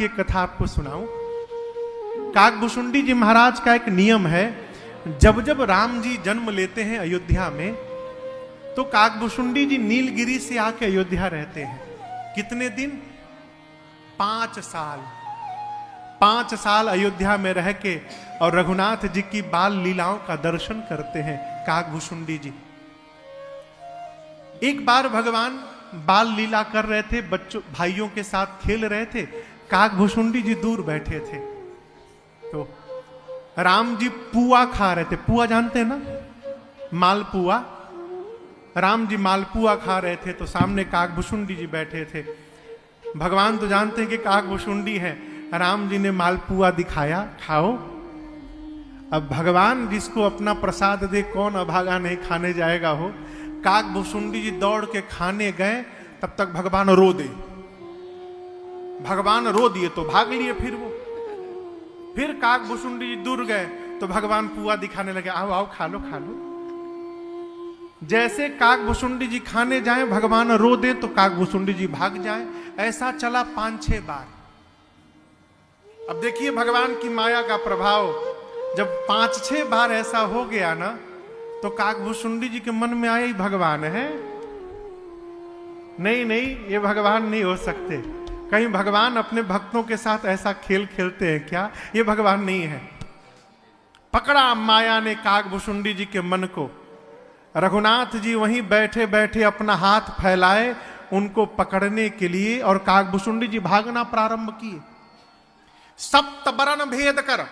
की एक कथा आपको सुनाऊं। काकभुशुंडी जी महाराज का एक नियम है, जब जब राम जी जन्म लेते हैं अयोध्या में, तो काकभुशुंडी जी नीलगिरी से आके अयोध्या रहते हैं। कितने दिन? 5 साल। 5 साल अयोध्या में रह के और रघुनाथ जी की बाल लीलाओं का दर्शन करते हैं काकभुशुंडी जी। एक बार भगवान बाल लीला कर रहे थे, बच्चों भाइयों के साथ खेल रहे थे, काकभुशुंडी जी दूर बैठे थे। तो राम जी पुआ खा रहे थे। पुआ जानते हैं ना, मालपुआ। राम जी मालपुआ खा रहे थे, तो सामने काकभुशुंडी जी बैठे थे। भगवान तो जानते हैं कि काकभुशुंडी है। राम जी ने मालपुआ दिखाया, खाओ। अब भगवान जिसको अपना प्रसाद दे, कौन अभागा नहीं खाने जाएगा हो। काकभुशुंडी जी दौड़ के खाने गए, तब तक भगवान रो दे। भगवान रो दिए तो भाग लिए फिर काकभुशुंडी जी दूर गए तो भगवान पुआ दिखाने लगे, आओ आओ खा लो खा लो। जैसे काकभुशुंडी जी खाने जाए, भगवान रो दे तो काकभुशुंडी जी भाग जाए। ऐसा चला 5-6 बार। अब देखिए भगवान की माया का प्रभाव। जब 5-6 बार ऐसा हो गया ना, तो काकभुशुंडी जी के मन में आया, ही भगवान है। नहीं नहीं, ये भगवान नहीं हो सकते। कहीं भगवान अपने भक्तों के साथ ऐसा खेल खेलते हैं क्या? ये भगवान नहीं है। पकड़ा माया ने काकभुशुंडी जी के मन को। रघुनाथ जी वहीं बैठे बैठे अपना हाथ फैलाए उनको पकड़ने के लिए, और काकभुशुंडी जी भागना प्रारंभ किए। 7 बरन भेद कर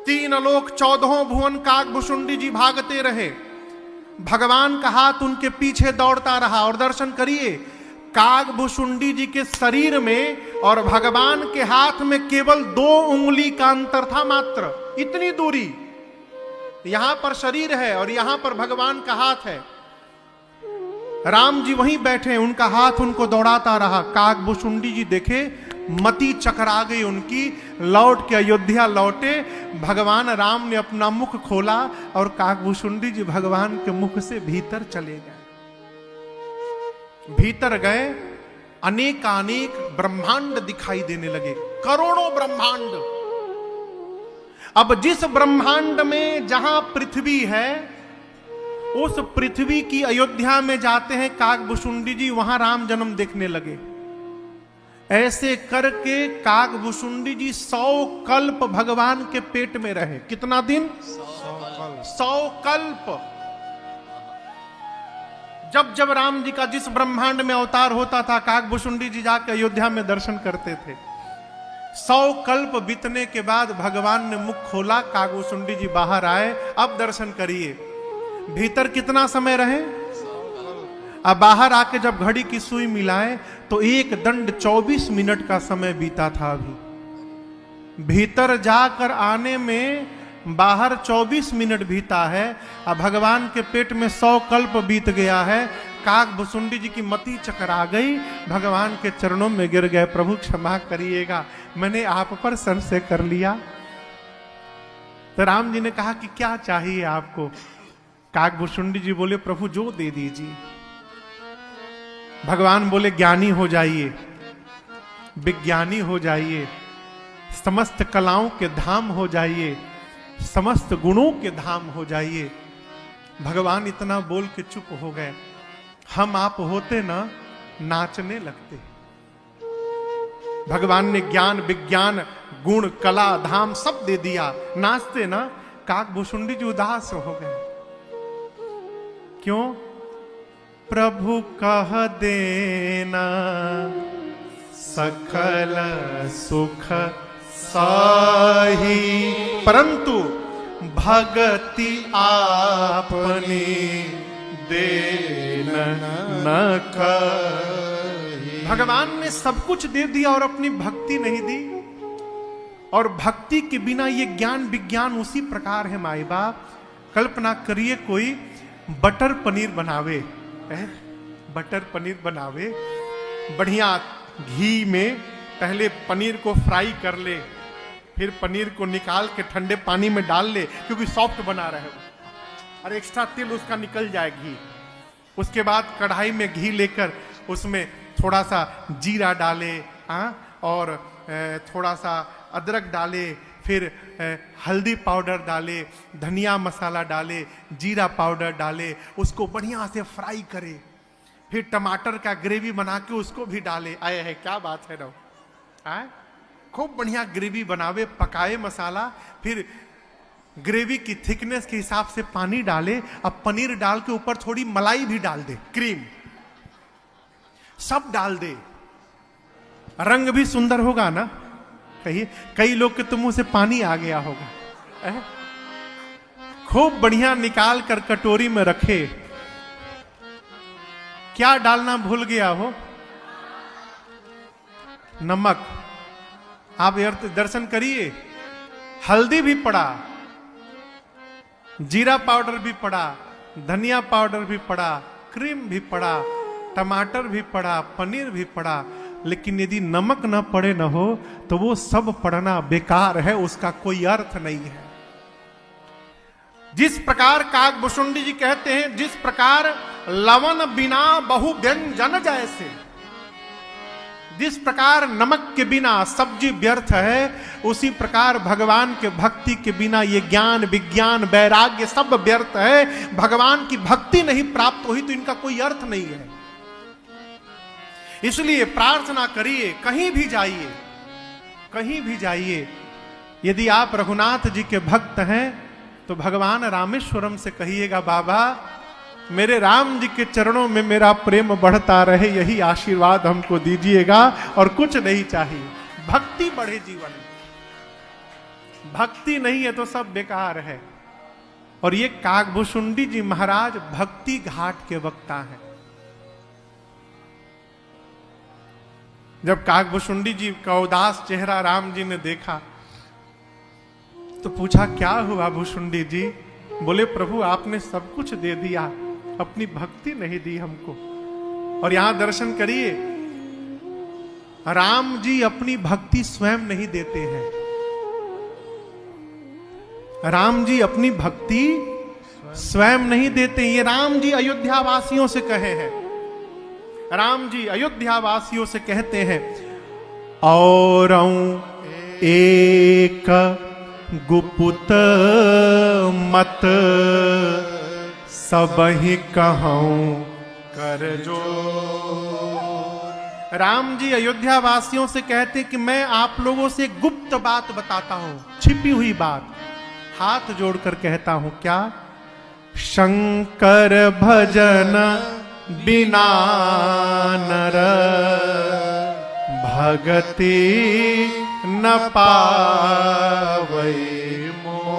3 लोक 14 भुवन काकभुशुंडी जी भागते रहे। भगवान का हाथ उनके पीछे दौड़ता रहा। और दर्शन करिए, काकभुशुंडी जी के शरीर में और भगवान के हाथ में केवल 2 उंगली का अंतर था मात्र। इतनी दूरी। यहां पर शरीर है और यहां पर भगवान का हाथ है। राम जी वहीं बैठे, उनका हाथ उनको दौड़ाता रहा। काकभुशुंडी जी देखे, मति चकरा गई उनकी। लौट के अयोध्या लौटे। भगवान राम ने अपना मुख खोला और काकभुशुंडी जी भगवान के मुख से भीतर चले गए। भीतर गए, अनेकानेक ब्रह्मांड दिखाई देने लगे, करोड़ों ब्रह्मांड। अब जिस ब्रह्मांड में जहां पृथ्वी है, उस पृथ्वी की अयोध्या में जाते हैं काकभुशुंडी जी, वहां राम जन्म देखने लगे। ऐसे करके काकभुशुंडी जी 100 कल्प भगवान के पेट में रहे। कितना दिन? 100 कल्प। जब जब राम जी का जिस ब्रह्मांड में अवतार होता था, काकभुशुंडी जी जाकर अयोध्या में दर्शन करते थे। 100 कल्प बीतने के बाद भगवान ने मुख खोला, काकभुशुंडी जी बाहर आए। अब दर्शन करिए, भीतर कितना समय रहे। अब बाहर आके जब घड़ी की सुई मिलाए तो 1 दंड 24 मिनट का समय बीता था। अभी भीतर जाकर आने में बाहर 24 मिनट बीता है। अब भगवान के पेट में 100 कल्प बीत गया है। काकभुशुंडी जी की मति चकरा गई, भगवान के चरणों में गिर गए। प्रभु क्षमा करिएगा, मैंने आप पर संशय कर लिया। तो राम जी ने कहा कि क्या चाहिए आपको? काकभुशुंडी जी बोले, प्रभु जो दे दीजिए। भगवान बोले, ज्ञानी हो जाइए, विज्ञानी हो जाइए, समस्त कलाओं के धाम हो जाइए, समस्त गुणों के धाम हो जाइए। भगवान इतना बोल के चुप हो गए। हम आप होते ना, नाचने लगते। भगवान ने ज्ञान विज्ञान गुण कला धाम सब दे दिया, नाचते ना। काकभुशुंडी जी उदास हो गए। क्यों? प्रभु कह देना सकल सुख साही, परंतु भगति आपने देना न कही। भगवान ने सब कुछ दे दिया और अपनी भक्ति नहीं दी। और भक्ति के बिना ये ज्ञान विज्ञान उसी प्रकार है। माई बाप, कल्पना करिए कोई बटर पनीर बनावे, बटर पनीर बनावे, बढ़िया घी में पहले पनीर को फ्राई कर ले, फिर पनीर को निकाल के ठंडे पानी में डाल ले, क्योंकि सॉफ्ट बना रहे वो, और एक्स्ट्रा तेल उसका निकल जाए घी। उसके बाद कढ़ाई में घी लेकर उसमें थोड़ा सा जीरा डाले, और थोड़ा सा अदरक डाले, फिर हल्दी पाउडर डाले, धनिया मसाला डाले, जीरा पाउडर डाले, उसको बढ़िया से फ्राई करे, फिर टमाटर का ग्रेवी बना के उसको भी डाले। आए है, क्या बात है ना, आए खूब बढ़िया ग्रेवी बनावे, पकाए मसाला, फिर ग्रेवी की थिकनेस के हिसाब से पानी डाले, अब पनीर डाल के ऊपर थोड़ी मलाई भी डाल दे, क्रीम सब डाल दे, रंग भी सुंदर होगा ना। कहिए, कई लोग के तो मुंह से पानी आ गया होगा। खूब बढ़िया निकाल कर कटोरी में रखे। क्या डालना भूल गया हो? नमक। आप दर्शन करिए, हल्दी भी पड़ा, जीरा पाउडर भी पड़ा, धनिया पाउडर भी पड़ा, क्रीम भी पड़ा, टमाटर भी पड़ा, पनीर भी पड़ा, लेकिन यदि नमक न पड़े न हो तो वो सब पड़ना बेकार है, उसका कोई अर्थ नहीं है। जिस प्रकार काकभुशुंडी जी कहते हैं, जिस प्रकार लवण बिना बहु व्यंजन जैसे, जिस प्रकार नमक के बिना सब्जी व्यर्थ है, उसी प्रकार भगवान के भक्ति के बिना ये ज्ञान विज्ञान वैराग्य सब व्यर्थ है। भगवान की भक्ति नहीं प्राप्त हुई तो इनका कोई अर्थ नहीं है। इसलिए प्रार्थना करिए, कहीं भी जाइए, कहीं भी जाइए, यदि आप रघुनाथ जी के भक्त हैं तो भगवान रामेश्वरम से कहिएगा, बाबा मेरे राम जी के चरणों में मेरा प्रेम बढ़ता रहे, यही आशीर्वाद हमको दीजिएगा, और कुछ नहीं चाहिए। भक्ति बढ़े जीवन में, भक्ति नहीं है तो सब बेकार है। और ये काकभुशुंडी जी महाराज भक्ति घाट के वक्ता हैं। जब काकभुशुंडी जी का उदास चेहरा राम जी ने देखा तो पूछा, क्या हुआ भुशुंडी जी? बोले, प्रभु आपने सब कुछ दे दिया, अपनी भक्ति नहीं दी हमको। और यहां दर्शन करिए, राम जी अपनी भक्ति स्वयं नहीं देते हैं। राम जी अपनी भक्ति स्वयं नहीं देते। ये राम जी अयोध्या वासियों से कहे हैं, राम जी अयोध्या वासियों से कहते हैं, और एक गुपुत मत सबहि कहूं कर जो। राम जी अयोध्या वासियों से कहते कि मैं आप लोगों से गुप्त बात बताता हूं, छिपी हुई बात, हाथ जोड़कर कहता हूं। क्या? शंकर भजन बिना नर भगति न पावै मोह।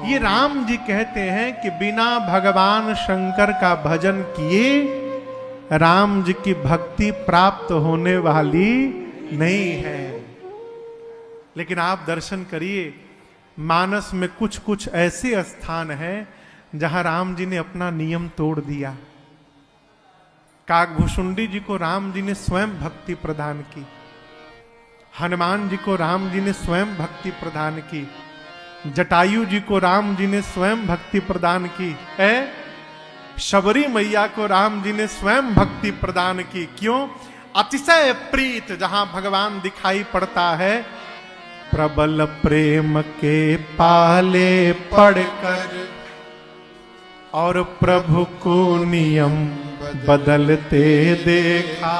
ये राम जी कहते हैं कि बिना भगवान शंकर का भजन किए राम जी की भक्ति प्राप्त होने वाली नहीं है। लेकिन आप दर्शन करिए, मानस में कुछ कुछ ऐसे स्थान हैं जहां राम जी ने अपना नियम तोड़ दिया। काकभुशुंडी जी को राम जी ने स्वयं भक्ति प्रदान की, हनुमान जी को राम जी ने स्वयं भक्ति प्रदान की, जटायु जी को राम जी ने स्वयं भक्ति प्रदान की, शबरी मैया को राम जी ने स्वयं भक्ति प्रदान की। क्यों? अतिशय प्रीत जहां भगवान दिखाई पड़ता है, प्रबल प्रेम के पाले पड़कर और प्रभु को नियम बदलते देखा,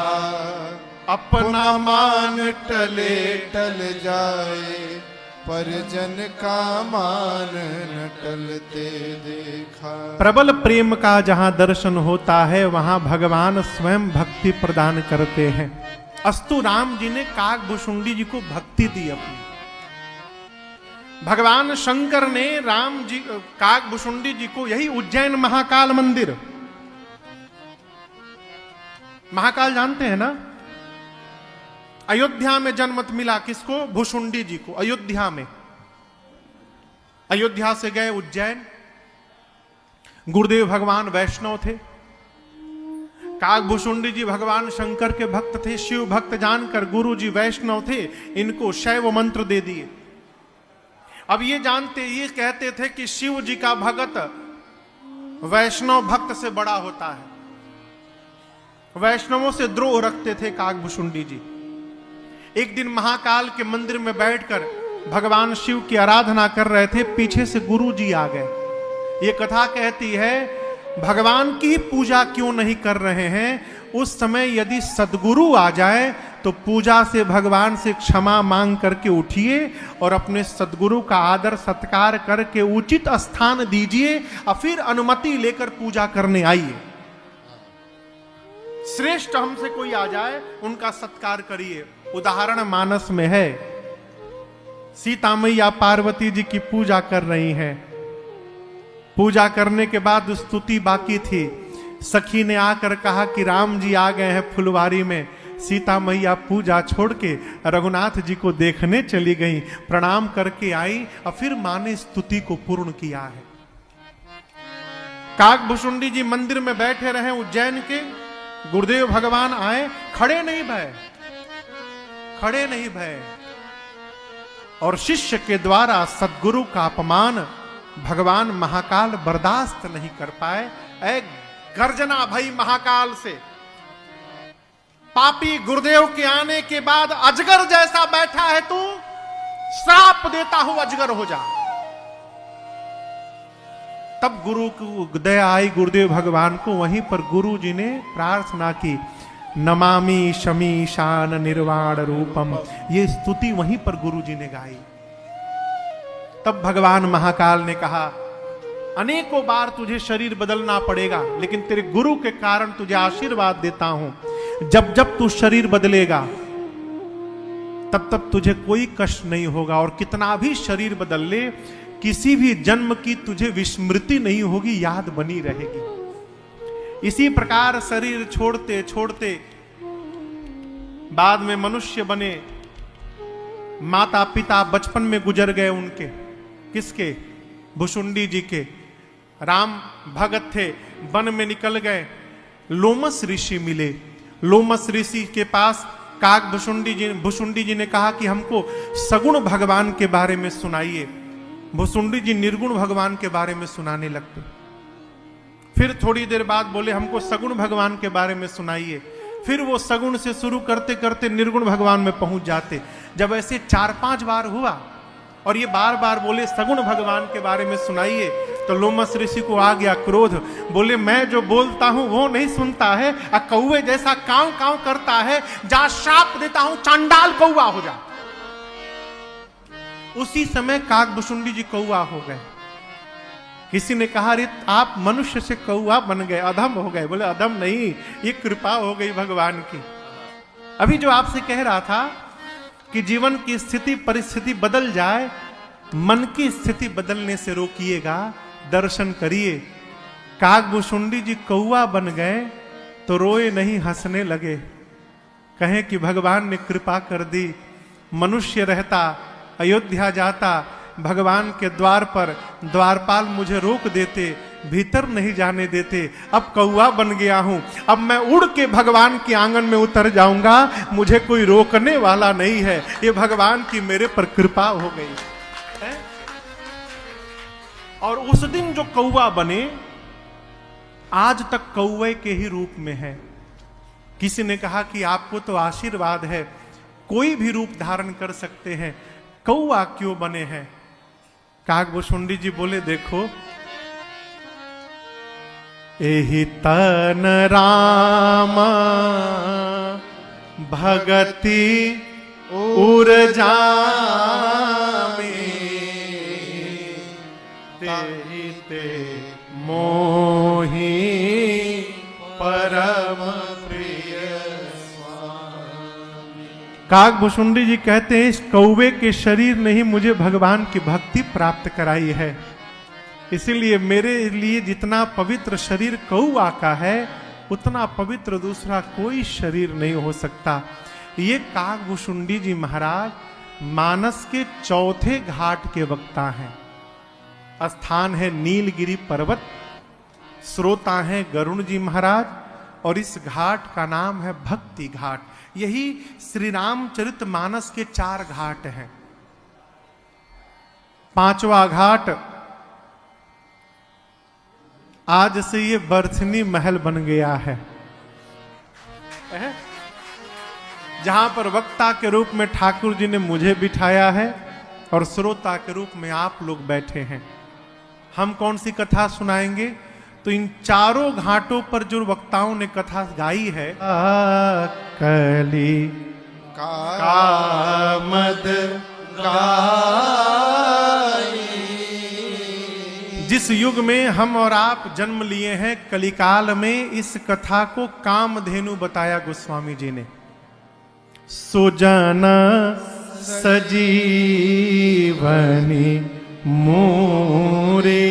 अपना मान टले टल जाए परिजन का मान न टलते देखा। प्रबल प्रेम का जहां दर्शन होता है वहां भगवान स्वयं भक्ति प्रदान करते हैं। अस्तु राम जी ने काकभुशुंडी जी को भक्ति दी अपनी। भगवान शंकर ने राम जी काकभुशुंडी जी को, यही उज्जैन महाकाल मंदिर, महाकाल जानते हैं ना, अयोध्या में जन्मत मिला किसको? भुशुंडी जी को। अयोध्या में, अयोध्या से गए उज्जैन। गुरुदेव भगवान वैष्णव थे, काकभुशुंडी जी भगवान शंकर के भक्त थे, शिव भक्त जानकर गुरु जी वैष्णव थे, इनको शैव मंत्र दे दिए। अब ये जानते, ये कहते थे कि शिव जी का भगत वैष्णव भक्त से बड़ा होता है। वैष्णवों से द्रोह रखते थे काकभुशुंडी जी। एक दिन महाकाल के मंदिर में बैठकर भगवान शिव की आराधना कर रहे थे, पीछे से गुरु जी आ गए। ये कथा कहती है भगवान की पूजा क्यों नहीं कर रहे हैं। उस समय यदि सद्गुरु आ जाए तो पूजा से भगवान से क्षमा मांग करके उठिए और अपने सद्गुरु का आदर सत्कार करके उचित स्थान दीजिए और फिर अनुमति लेकर पूजा करने आइए। श्रेष्ठ हमसे कोई आ जाए उनका सत्कार करिए। उदाहरण मानस में है, सीता मैया पार्वती जी की पूजा कर रही हैं। पूजा करने के बाद स्तुति बाकी थी। सखी ने आकर कहा कि राम जी आ गए हैं फुलवारी में। सीता मैया पूजा छोड़ के रघुनाथ जी को देखने चली गई, प्रणाम करके आई और फिर मां ने स्तुति को पूर्ण किया है। काकभुशुंडी जी मंदिर में बैठे रहे उज्जैन के, गुरुदेव भगवान आए, खड़े नहीं भय, खड़े नहीं भय। और शिष्य के द्वारा सद्गुरु का अपमान भगवान महाकाल बर्दाश्त नहीं कर पाए। एक गर्जना भई महाकाल से, पापी गुरुदेव के आने के बाद अजगर जैसा बैठा है तू, श्राप देता हूं अजगर हो जा। तब गुरु को दया आई गुरुदेव भगवान को। वहीं पर गुरु जी ने प्रार्थना की, नमामि शमीशान निर्वाण रूपम। ये स्तुति वहीं पर गुरु जी ने गाई। तब भगवान महाकाल ने कहा, अनेकों बार तुझे शरीर बदलना पड़ेगा, लेकिन तेरे गुरु के कारण तुझे आशीर्वाद देता हूं। जब जब तू शरीर बदलेगा तब तब तुझे कोई कष्ट नहीं होगा, और कितना भी शरीर बदल ले, किसी भी जन्म की तुझे विस्मृति नहीं होगी, याद बनी रहेगी। इसी प्रकार शरीर छोड़ते छोड़ते बाद में मनुष्य बने। माता पिता बचपन में गुजर गए उनके, किसके? भुशुंडी जी के। राम भगत थे, वन में निकल गए, लोमस ऋषि मिले। लोमस ऋषि के पास भुशुंडी जी ने कहा कि हमको सगुण भगवान के बारे में सुनाइए। भुशुंडी जी निर्गुण भगवान के बारे में सुनाने लगते। फिर थोड़ी देर बाद बोले हमको सगुण भगवान के बारे में सुनाइए। फिर वो सगुण से शुरू करते करते निर्गुण भगवान में पहुंच जाते। जब ऐसे 4-5 बार हुआ और ये बार बार बोले सगुण भगवान के बारे में सुनाइए, तो लोमस ऋषि को आ गया क्रोध। बोले मैं जो बोलता हूं वो नहीं सुनता है, कौवे जैसा कांव कांव करता है, जा श्राप देता हूं चांडाल कौवा हो जा। उसी समय काकभुशुंडी जी कौवा हो गए। किसी ने कहा अरे आप मनुष्य से कौवा बन गए, अधम हो गए। बोले अधम नहीं, ये कृपा हो गई भगवान की। अभी जो आपसे कह रहा था कि जीवन की स्थिति परिस्थिति बदल जाए, मन की स्थिति बदलने से रोकिएगा, दर्शन करिए। काकभुशुंडी जी कौवा बन गए तो रोए नहीं, हंसने लगे। कहें कि भगवान ने कृपा कर दी। मनुष्य रहता, अयोध्या जाता, भगवान के द्वार पर द्वारपाल मुझे रोक देते, भीतर नहीं जाने देते। अब कौवा बन गया हूं, अब मैं उड़ के भगवान के आंगन में उतर जाऊंगा, मुझे कोई रोकने वाला नहीं है। ये भगवान की मेरे पर कृपा हो गई है। और उस दिन जो कौवा बने, आज तक कौवे के ही रूप में है। किसी ने कहा कि आपको तो आशीर्वाद है, कोई भी रूप धारण कर सकते हैं, कौवा क्यों बने हैं? काकभुशुंडी जी बोले देखो, एहि तन राम भगति उर्जामी, तेहि ते मोहि परम प्रिय स्वामी। काकभुशुंडी जी कहते हैं इस कौवे के शरीर ने ही मुझे भगवान की भक्ति प्राप्त कराई है। इसीलिए मेरे लिए जितना पवित्र शरीर कौवा का है, उतना पवित्र दूसरा कोई शरीर नहीं हो सकता। ये काकभुशुंडी जी महाराज मानस के चौथे घाट के वक्ता हैं। स्थान है नीलगिरी पर्वत, श्रोता हैं गरुण जी महाराज, और इस घाट का नाम है भक्ति घाट। यही श्री रामचरितमानस के 4 घाट हैं। 5वां घाट आज से ये बर्थनी महल बन गया है। जहां पर वक्ता के रूप में ठाकुर जी ने मुझे बिठाया है और श्रोता के रूप में आप लोग बैठे हैं। हम कौन सी कथा सुनाएंगे? तो इन चारों घाटों पर जो वक्ताओं ने कथा गाई है, कली कामद गाई। जिस युग में हम और आप जन्म लिए हैं, कलिकाल में, इस कथा को कामधेनु बताया गोस्वामी जी ने। सुजन सजीवनी मोरे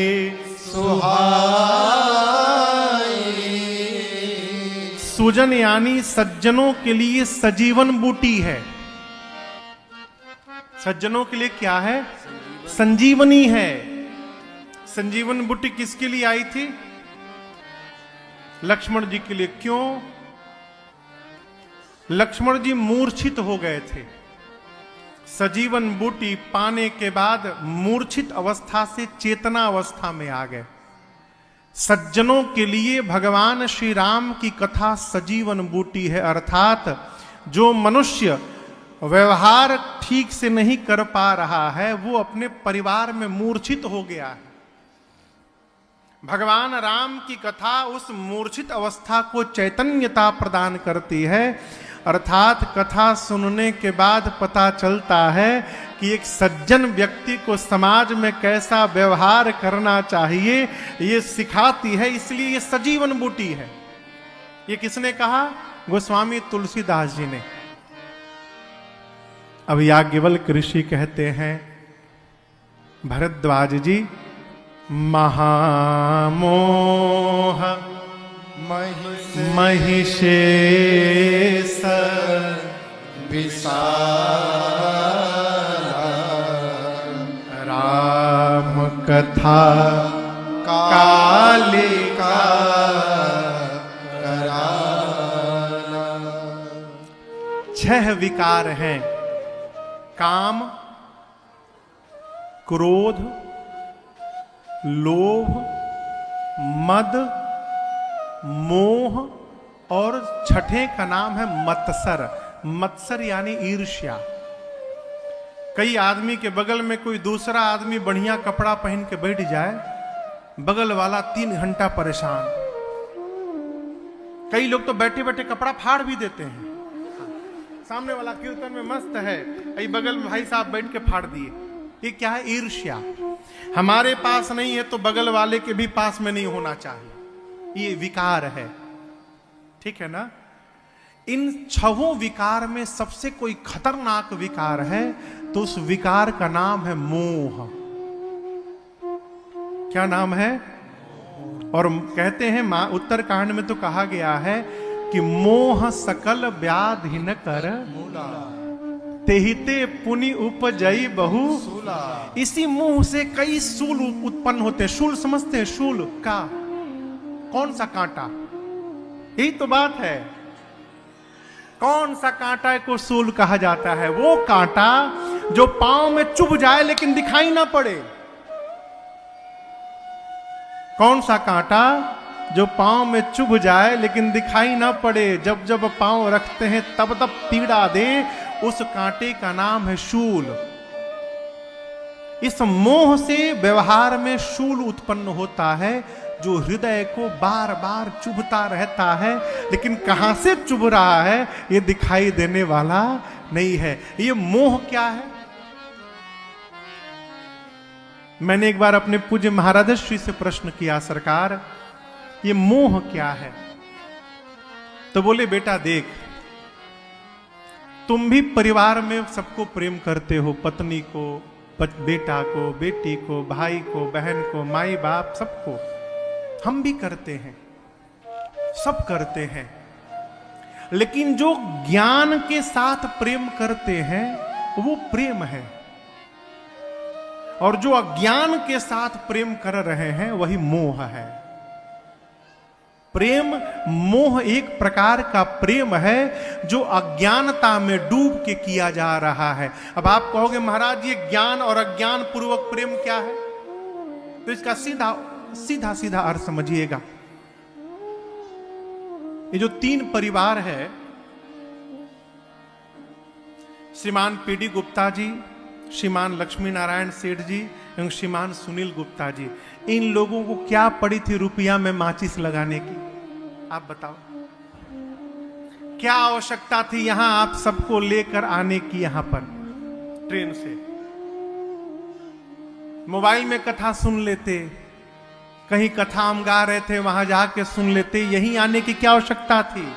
सुहाई। सुजन यानी सज्जनों के लिए सजीवन बूटी है। सज्जनों के लिए क्या है? संजीवनी है। संजीवन बूटी किसके लिए आई थी? लक्ष्मण जी के लिए। क्यों? लक्ष्मण जी मूर्छित हो गए थे। सजीवन बूटी पाने के बाद मूर्छित अवस्था से चेतना अवस्था में आ गए। सज्जनों के लिए भगवान श्री राम की कथा सजीवन बूटी है, अर्थात जो मनुष्य व्यवहार ठीक से नहीं कर पा रहा है, वो अपने परिवार में मूर्छित हो गया है। भगवान राम की कथा उस मूर्छित अवस्था को चैतन्यता प्रदान करती है। अर्थात कथा सुनने के बाद पता चलता है कि एक सज्जन व्यक्ति को समाज में कैसा व्यवहार करना चाहिए, ये सिखाती है। इसलिए ये सजीवन बूटी है। ये किसने कहा? गोस्वामी तुलसीदास जी ने। अब याज्ञवल्क्य ऋषि कहते हैं, भरद्वाज जी, महामोह महिषेश विशाला राम कथा कालिका कराला। 6 विकार हैं: काम, क्रोध, लोभ, मद, मोह और छठे का नाम है मत्सर। मत्सर यानी ईर्ष्या। कई आदमी के बगल में कोई दूसरा आदमी बढ़िया कपड़ा पहन के बैठ जाए, बगल वाला 3 घंटा परेशान। कई लोग तो बैठे बैठे कपड़ा फाड़ भी देते हैं। सामने वाला कीर्तन में मस्त है, अई बगल में भाई साहब बैठ के फाड़ दिए। ये क्या है? ईर्ष्या। हमारे पास नहीं है तो बगल वाले के भी पास में नहीं होना चाहिए। ये विकार है। ठीक है ना? इन 6 विकार में सबसे कोई खतरनाक विकार है तो उस विकार का नाम है मोह। क्या नाम है? और कहते हैं उत्तरकांड में तो कहा गया है कि मोह सकल व्याधि न कर मूला तेहिते पुनि उपजई बहु सूला। इसी मुंह से कई शूल उत्पन्न होते हैं। शूल समझते हैं? शूल का कौन सा कांटा? यही तो बात है। कौन सा कांटा को शूल कहा जाता है? वो कांटा जो पांव में चुभ जाए लेकिन दिखाई ना पड़े। कौन सा कांटा जो पांव में चुभ जाए लेकिन दिखाई ना पड़े, जब जब पांव रखते हैं तब तब पीड़ा दे, उस कांटे का नाम है शूल। इस मोह से व्यवहार में शूल उत्पन्न होता है जो हृदय को बार बार चुभता रहता है, लेकिन कहां से चुभ रहा है ये दिखाई देने वाला नहीं है। ये मोह क्या है? मैंने एक बार अपने पूज्य महाराज श्री से प्रश्न किया, सरकार ये मोह क्या है? तो बोले, बेटा देख, तुम भी परिवार में सबको प्रेम करते हो, पत्नी को, बेटा को, बेटी को, भाई को, बहन को, माई बाप, सबको। हम भी करते हैं, सब करते हैं। लेकिन जो ज्ञान के साथ प्रेम करते हैं वो प्रेम है, और जो अज्ञान के साथ प्रेम कर रहे हैं वही मोह है। प्रेम, मोह एक प्रकार का प्रेम है जो अज्ञानता में डूब के किया जा रहा है। अब आप कहोगे महाराज ये ज्ञान और अज्ञान पूर्वक प्रेम क्या है? तो इसका सीधा सीधा अर्थ समझिएगा। ये जो 3 परिवार है, श्रीमान पीडी गुप्ता जी, श्रीमान लक्ष्मी नारायण सेठ जी एवं श्रीमान सुनील गुप्ता जी, इन लोगों को क्या पड़ी थी रुपया में माचिस लगाने की? आप बताओ, क्या आवश्यकता थी यहां आप सबको लेकर आने की? यहां पर ट्रेन से मोबाइल में कथा सुन लेते, कहीं कथा हम गा रहे थे वहां जाके सुन लेते, यहीं आने की क्या आवश्यकता थी?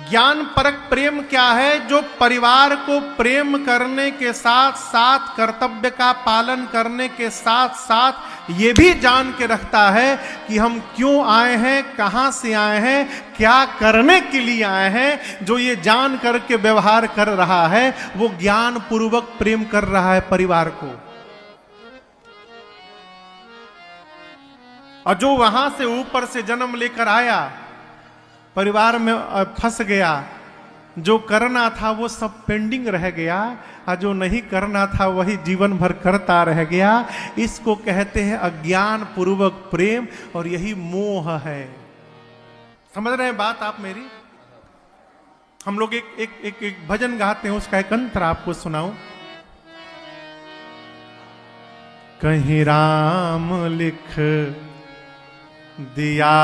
ज्ञान परक प्रेम क्या है? जो परिवार को प्रेम करने के साथ साथ कर्तव्य का पालन करने के साथ साथ ये भी जान के रखता है कि हम क्यों आए हैं, कहां से आए हैं, क्या करने के लिए आए हैं। जो ये जान करके व्यवहार कर रहा है वो ज्ञान पूर्वक प्रेम कर रहा है परिवार को। और जो वहां से ऊपर से जन्म लेकर आया, परिवार में फंस गया, जो करना था वो सब पेंडिंग रह गया, और जो नहीं करना था वही जीवन भर करता रह गया। इसको कहते हैं अज्ञान पूर्वक प्रेम, और यही मोह है। समझ रहे हैं बात आप मेरी? हम लोग एक भजन गाते हैं, उसका एक अंतर आपको सुनाऊं। कहीं राम लिख दिया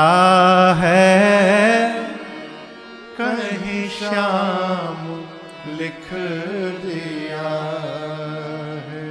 है, कहीं श्याम लिख दिया है।